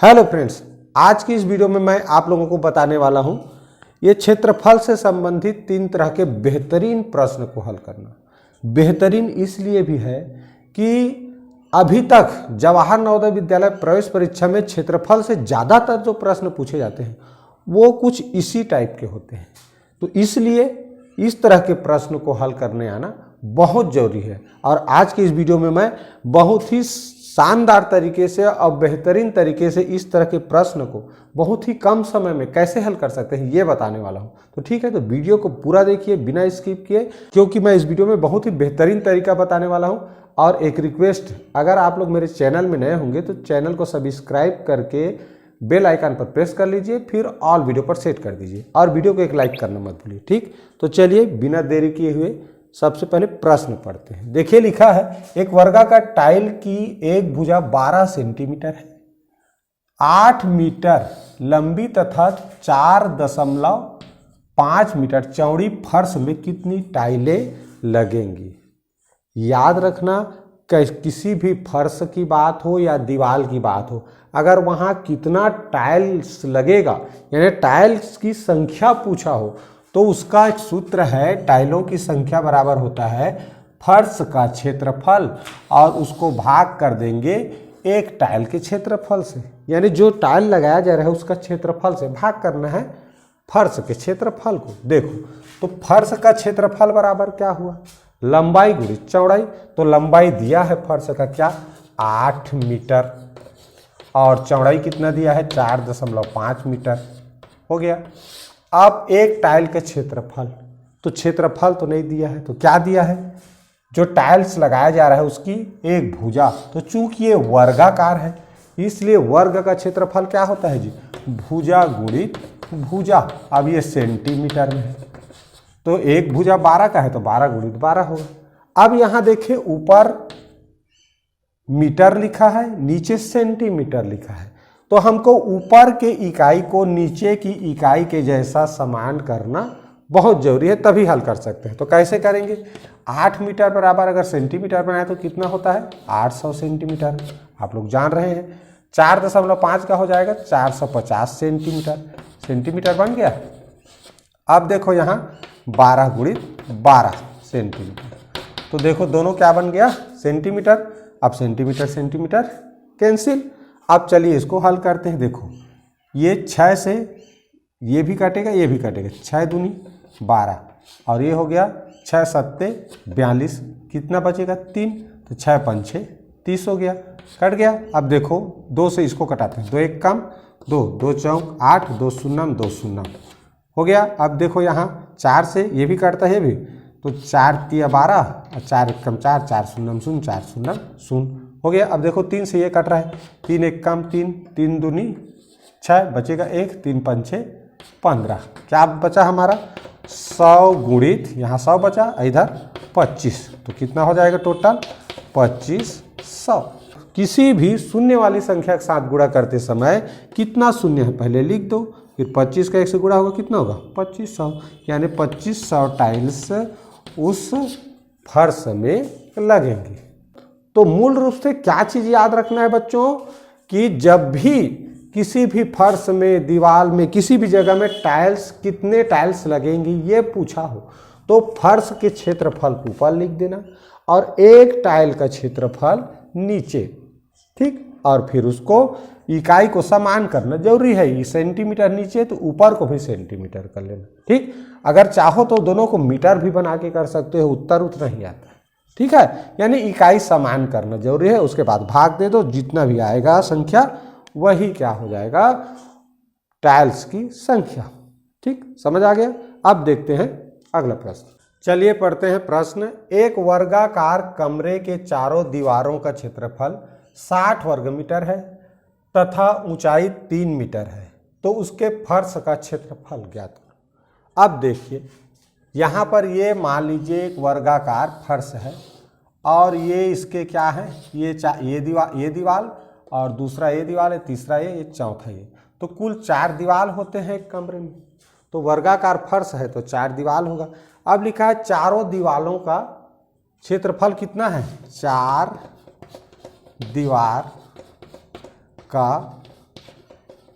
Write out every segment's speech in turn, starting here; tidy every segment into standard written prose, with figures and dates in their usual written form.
Hello friends, आज की इस वीडियो में मैं आप लोगों को बताने वाला हूं ये क्षेत्रफल से संबंधित 3 तरह के बेहतरीन प्रश्न को हल करना। बेहतरीन इसलिए भी है कि अभी तक जवाहर नवोदय विद्यालय प्रवेश परीक्षा में क्षेत्रफल से ज़्यादातर जो प्रश्न पूछे जाते हैं वो कुछ इसी टाइप के होते हैं। तो इसलिए इस तरह के प्रश्न को हल करने आना बहुत ज़रूरी है। और आज की इस वीडियो में मैं बहुत ही शानदार तरीके से और बेहतरीन तरीके से इस तरह के प्रश्न को बहुत ही कम समय में कैसे हल कर सकते हैं ये बताने वाला हूं। तो ठीक है, तो वीडियो को पूरा देखिए बिना स्किप किए, क्योंकि मैं इस वीडियो में बहुत ही बेहतरीन तरीका बताने वाला हूं। और एक रिक्वेस्ट, अगर आप लोग मेरे चैनल में नए होंगे तो चैनल को सब्सक्राइब करके बेल आइकन पर प्रेस कर लीजिए, फिर ऑल वीडियो पर सेट कर दीजिए और वीडियो को एक लाइक करना मत भूलिए। ठीक, तो चलिए बिना देरी किए हुए सबसे पहले प्रश्न पढ़ते हैं। देखिए लिखा है, एक वर्गाकार टाइल की एक भुजा 12 सेंटीमीटर है, 8 मीटर लंबी तथा 4.5 मीटर चौड़ी फर्श में कितनी टाइलें लगेंगी। याद रखना, किसी भी फर्श की बात हो या दीवार की बात हो, अगर वहाँ कितना टाइल्स लगेगा यानी टाइल्स की संख्या पूछा हो तो उसका एक सूत्र है, टाइलों की संख्या बराबर होता है फर्श का क्षेत्रफल और उसको भाग कर देंगे एक टाइल के क्षेत्रफल से। यानी जो टाइल लगाया जा रहा है उसका क्षेत्रफल से भाग करना है फर्श के क्षेत्रफल को। देखो तो फर्श का क्षेत्रफल बराबर क्या हुआ, लंबाई गुणी चौड़ाई। तो लंबाई दिया है फर्श का क्या 8 मीटर और चौड़ाई कितना दिया है 4.5 मीटर हो गया। अब एक टाइल का क्षेत्रफल, तो क्षेत्रफल तो नहीं दिया है तो क्या दिया है, जो टाइल्स लगाया जा रहा है उसकी एक भुजा। तो चूंकि ये वर्गाकार है इसलिए वर्ग का क्षेत्रफल क्या होता है जी, भुजा गुणित भुजा। अब ये सेंटीमीटर में है तो एक भुजा 12 का है तो 12 गुणित 12 होगा। अब यहाँ देखिए ऊपर मीटर लिखा है, नीचे सेंटीमीटर लिखा है, तो हमको ऊपर के इकाई को नीचे की इकाई के जैसा समान करना बहुत जरूरी है, तभी हल कर सकते हैं। तो कैसे करेंगे, 8 मीटर बराबर अगर सेंटीमीटर बनाए तो कितना होता है 800 सेंटीमीटर, आप लोग जान रहे हैं। 4.5 का हो जाएगा 450 सेंटीमीटर, सेंटीमीटर बन गया। अब देखो यहाँ 12 गुणित 12 सेंटीमीटर, तो देखो दोनों क्या बन गया सेंटीमीटर। अब सेंटीमीटर सेंटीमीटर कैंसिल। अब चलिए इसको हल करते हैं। देखो ये 6 से ये भी कटेगा ये भी कटेगा, 6 दूनी 12 और ये हो गया 6 सत्ते 42, कितना बचेगा 3, तो 6 पंछे 30 हो गया, कट गया। अब देखो 2 से इसको कटाते हैं, 2 एक कम 2, 2 चौक 8, 2 शून्यम 2 शून्यम हो गया। अब देखो यहाँ 4 से ये भी कटता है ये भी, तो 4 तिया 12 और 4 एक कम 4, 4 शून्यम शून्य 4 शून्यम शून्य हो गया। अब देखो 3 से ये कट रहा है, 3 एक कम 3, 3 दूनी 6 बचेगा 1, 3 पंछे 15, क्या बचा हमारा 100 गुणित यहाँ 100 बचा इधर 25, तो कितना हो जाएगा टोटल 2500। किसी भी शून्य वाली संख्या के साथ गुणा करते समय कितना शून्य है पहले लिख दो, फिर 25 का 1 से गुणा होगा कितना होगा 2500, यानी 2500 टाइल्स उस फर्श में लगेंगी। तो मूल रूप से क्या चीज़ याद रखना है बच्चों, कि जब भी किसी भी फर्श में दीवार में किसी भी जगह में टाइल्स कितने टाइल्स लगेंगी ये पूछा हो तो फर्श के क्षेत्रफल को ऊपर लिख देना और एक टाइल का क्षेत्रफल नीचे। ठीक, और फिर उसको इकाई को समान करना जरूरी है, ये सेंटीमीटर नीचे तो ऊपर को भी सेंटीमीटर कर लेना। ठीक, अगर चाहो तो दोनों को मीटर भी बना के कर सकते हो, उत्तर उतना ही आता है। ठीक है, यानी इकाई समान करना जरूरी है, उसके बाद भाग दे दो, जितना भी आएगा संख्या वही क्या हो जाएगा टाइल्स की संख्या। ठीक, समझ आ गया। अब देखते हैं अगला प्रश्न। चलिए पढ़ते हैं प्रश्न। एक वर्गाकार कमरे के चारों दीवारों का क्षेत्रफल 60 वर्ग मीटर है तथा ऊंचाई 3 मीटर है, तो उसके फर्श का क्षेत्रफल ज्ञात करो। अब देखिए यहाँ पर ये मान लीजिए एक वर्गाकार फर्श है और ये इसके क्या है, ये दीवार और दूसरा ये दीवार है, तीसरा ये चौथा ये, तो कुल 4 दीवार होते हैं एक कमरे में। तो वर्गाकार फर्श है तो 4 दीवार होगा। अब लिखा है चारों दीवारों का क्षेत्रफल कितना है, 4 दीवार का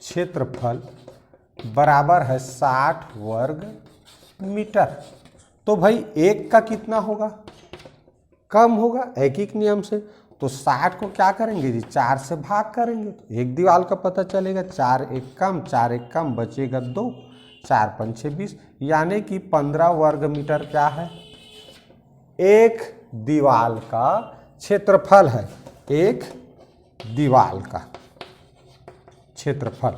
क्षेत्रफल बराबर है 60 वर्ग मीटर। तो भाई एक का कितना होगा, कम होगा ऐकिक नियम से। तो 60 को क्या करेंगे जी, 4 से भाग करेंगे तो एक दीवार का पता चलेगा। 4 एक कम, 4 एक कम, बचेगा 2, 4 5 6 20, यानी कि 15 वर्ग मीटर क्या है, एक दीवार का क्षेत्रफल है। एक दीवार का क्षेत्रफल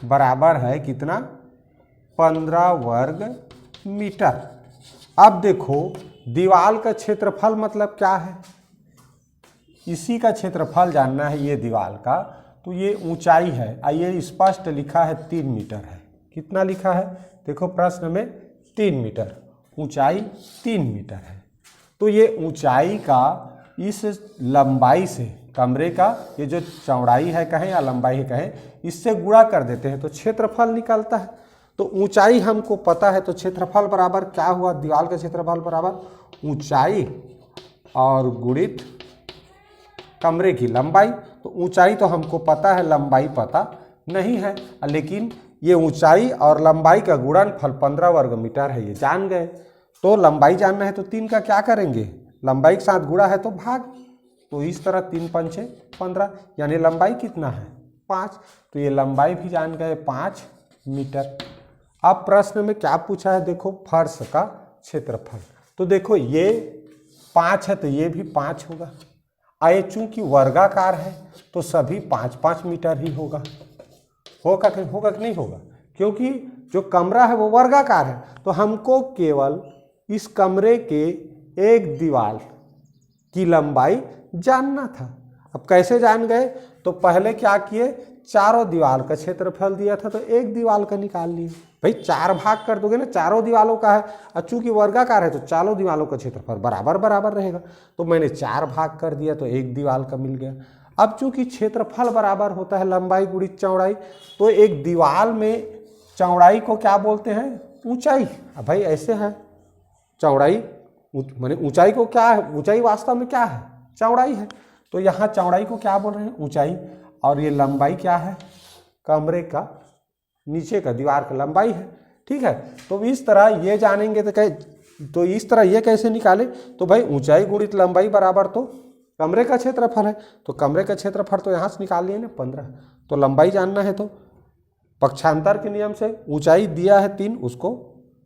बराबर है कितना, 15 वर्ग मीटर। अब देखो दीवार का क्षेत्रफल मतलब क्या है, इसी का क्षेत्रफल जानना है ये दीवार का। तो ये ऊंचाई है, आइए स्पष्ट लिखा है 3 मीटर है। कितना लिखा है, देखो प्रश्न में 3 मीटर, ऊंचाई 3 मीटर है। तो ये ऊंचाई का इस लंबाई से, कमरे का ये जो चौड़ाई है कहें या लंबाई है कहें, इससे गुणा कर देते हैं तो क्षेत्रफल निकलता है। तो ऊंचाई हमको पता है तो क्षेत्रफल बराबर क्या हुआ, दीवार का क्षेत्रफल बराबर ऊंचाई और गुणित कमरे की लंबाई। तो ऊंचाई तो हमको पता है, लंबाई पता नहीं है, लेकिन ये ऊंचाई और लंबाई का गुणनफल 15 वर्ग मीटर है, ये जान गए। तो लंबाई जानना है तो 3 का क्या करेंगे, लंबाई के साथ गुणा है तो भाग। तो इस तरह 3 5 6 15, यानी लंबाई कितना है 5। तो ये लंबाई भी जान गए 5 मीटर। अब प्रश्न में क्या पूछा है, देखो फर्श का क्षेत्रफल। तो देखो ये 5 है तो ये भी 5 होगा। आए चूंकि वर्गाकार है तो सभी 5 5 मीटर ही होगा। होगा कि नहीं होगा, क्योंकि जो कमरा है वो वर्गाकार है। तो हमको केवल इस कमरे के एक दीवार की लंबाई जानना था। अब कैसे जान गए, तो पहले क्या किए, चारों दीवार का क्षेत्रफल दिया था तो एक दीवार का निकाल लिए। भाई 4 भाग कर दोगे ना, चारों दीवारों का है, और चूंकि वर्गाकार है तो चारों दीवारों का क्षेत्रफल बराबर बराबर रहेगा। तो मैंने 4 भाग कर दिया तो एक दीवार का मिल गया। अब चूंकि क्षेत्रफल बराबर होता है लंबाई गुणित चौड़ाई, तो एक दीवार में चौड़ाई को क्या बोलते हैं, ऊंचाई। अब भाई ऐसे है, चौड़ाई माने ऊंचाई को क्या है, ऊंचाई वास्तव में क्या है, चौड़ाई है। तो यहाँ चौड़ाई को क्या बोल रहे हैं, ऊंचाई। और ये लंबाई क्या है, कमरे का नीचे का दीवार का लंबाई है। ठीक है, तो इस तरह ये जानेंगे तो इस तरह ये कैसे निकाले, तो भाई ऊंचाई गुणित लंबाई बराबर तो कमरे का क्षेत्रफल है। तो कमरे का क्षेत्रफल तो यहाँ से निकाल लिए ना 15। तो लंबाई जानना है तो पक्षांतर के नियम से ऊंचाई दिया है 3, उसको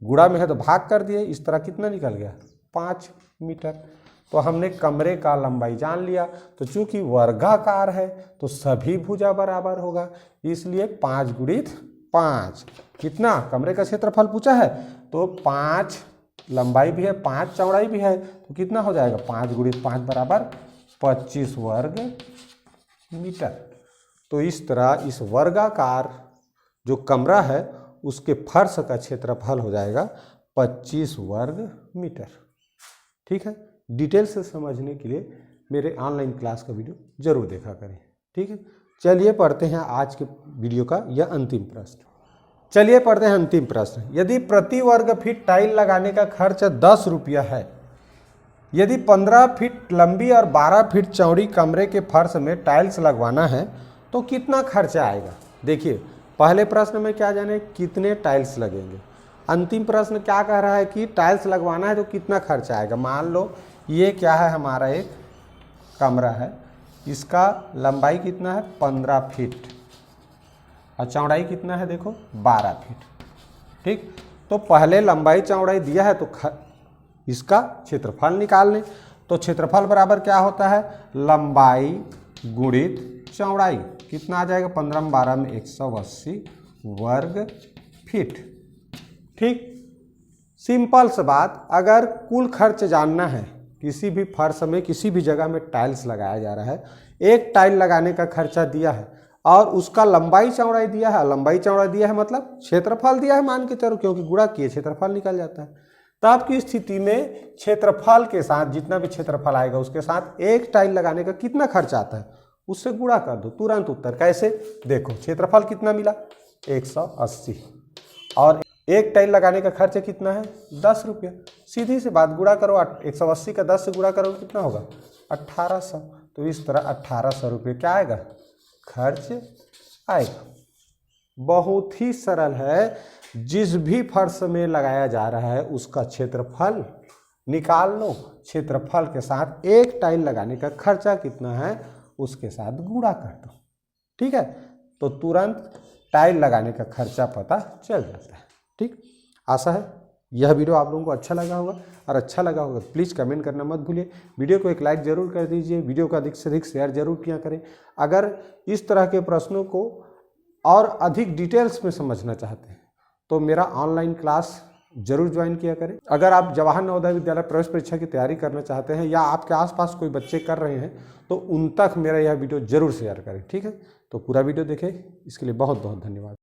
गुणा में है तो भाग कर दिए। इस तरह कितना निकल गया 5 मीटर। तो हमने कमरे का लंबाई जान लिया। तो चूंकि वर्गाकार है तो सभी भुजा बराबर होगा, इसलिए 5 गुणित 5 कितना, कमरे का क्षेत्रफल पूछा है तो 5 लंबाई भी है 5 चौड़ाई भी है, तो कितना हो जाएगा 5 गुणित 5 बराबर 25 वर्ग मीटर। तो इस तरह इस वर्गाकार जो कमरा है उसके फर्श का क्षेत्रफल हो जाएगा 25 वर्ग मीटर। ठीक है, डिटेल से समझने के लिए मेरे ऑनलाइन क्लास का वीडियो जरूर देखा करें। ठीक है, चलिए पढ़ते हैं आज के वीडियो का यह अंतिम प्रश्न। चलिए पढ़ते हैं अंतिम प्रश्न। यदि प्रति वर्ग फीट टाइल लगाने का खर्च 10 रुपया है, यदि 15 फीट लंबी और 12 फीट चौड़ी कमरे के फर्श में टाइल्स लगवाना है तो कितना खर्चा आएगा। देखिए पहले प्रश्न में क्या जाने कितने टाइल्स लगेंगे, अंतिम प्रश्न क्या कह रहा है कि टाइल्स लगवाना है तो कितना खर्चा आएगा। मान लो ये क्या है, हमारा एक कमरा है, इसका लंबाई कितना है 15 फीट और चौड़ाई कितना है देखो 12 फीट। ठीक, तो पहले लंबाई चौड़ाई दिया है तो इसका क्षेत्रफल निकाल लें। तो क्षेत्रफल बराबर क्या होता है, लंबाई गुणित चौड़ाई। कितना आ जाएगा 15 में 12 में 180 वर्ग फीट। ठीक, सिंपल सा बात। अगर कुल खर्च जानना है, किसी भी फर्श में किसी भी जगह में टाइल्स लगाया जा रहा है, एक टाइल लगाने का खर्चा दिया है और उसका लंबाई चौड़ाई दिया है, लंबाई चौड़ाई दिया है मतलब क्षेत्रफल दिया है मान के चलो, क्योंकि गुणा किए क्षेत्रफल निकल जाता है। तब की स्थिति में क्षेत्रफल के साथ जितना भी क्षेत्रफल आएगा उसके साथ एक टाइल लगाने का कितना खर्चा आता है उससे गुणा कर दो, तुरंत उत्तर। कैसे, देखो क्षेत्रफल कितना मिला 180 और एक टाइल लगाने का खर्च कितना है 10 रुपया। सीधी सी बात, गुणा करो 180 का 10 से गुणा करो कितना होगा 1800। तो इस तरह 1800 रुपये क्या आएगा खर्च आएगा। बहुत ही सरल है। जिस भी फर्श में लगाया जा रहा है उसका क्षेत्रफल निकाल लो, क्षेत्रफल के साथ एक टाइल लगाने का खर्चा कितना है उसके साथ गुणा कर दो। ठीक है, तो तुरंत टाइल लगाने का खर्चा पता चल जाता है। ठीक, आशा है यह वीडियो आप लोगों को अच्छा लगा होगा, और अच्छा लगा होगा प्लीज़ कमेंट करना मत भूलिए। वीडियो को एक लाइक ज़रूर कर दीजिए, वीडियो को अधिक से अधिक शेयर जरूर किया करें। अगर इस तरह के प्रश्नों को और अधिक डिटेल्स में समझना चाहते हैं तो मेरा ऑनलाइन क्लास जरूर ज्वाइन किया करें। अगर आप जवाहर नवोदय विद्यालय प्रवेश परीक्षा की तैयारी करना चाहते हैं या आपके आसपास कोई बच्चे कर रहे हैं तो उन तक मेरा यह वीडियो जरूर शेयर करें। ठीक है, तो पूरा वीडियो देखें, इसके लिए बहुत बहुत धन्यवाद।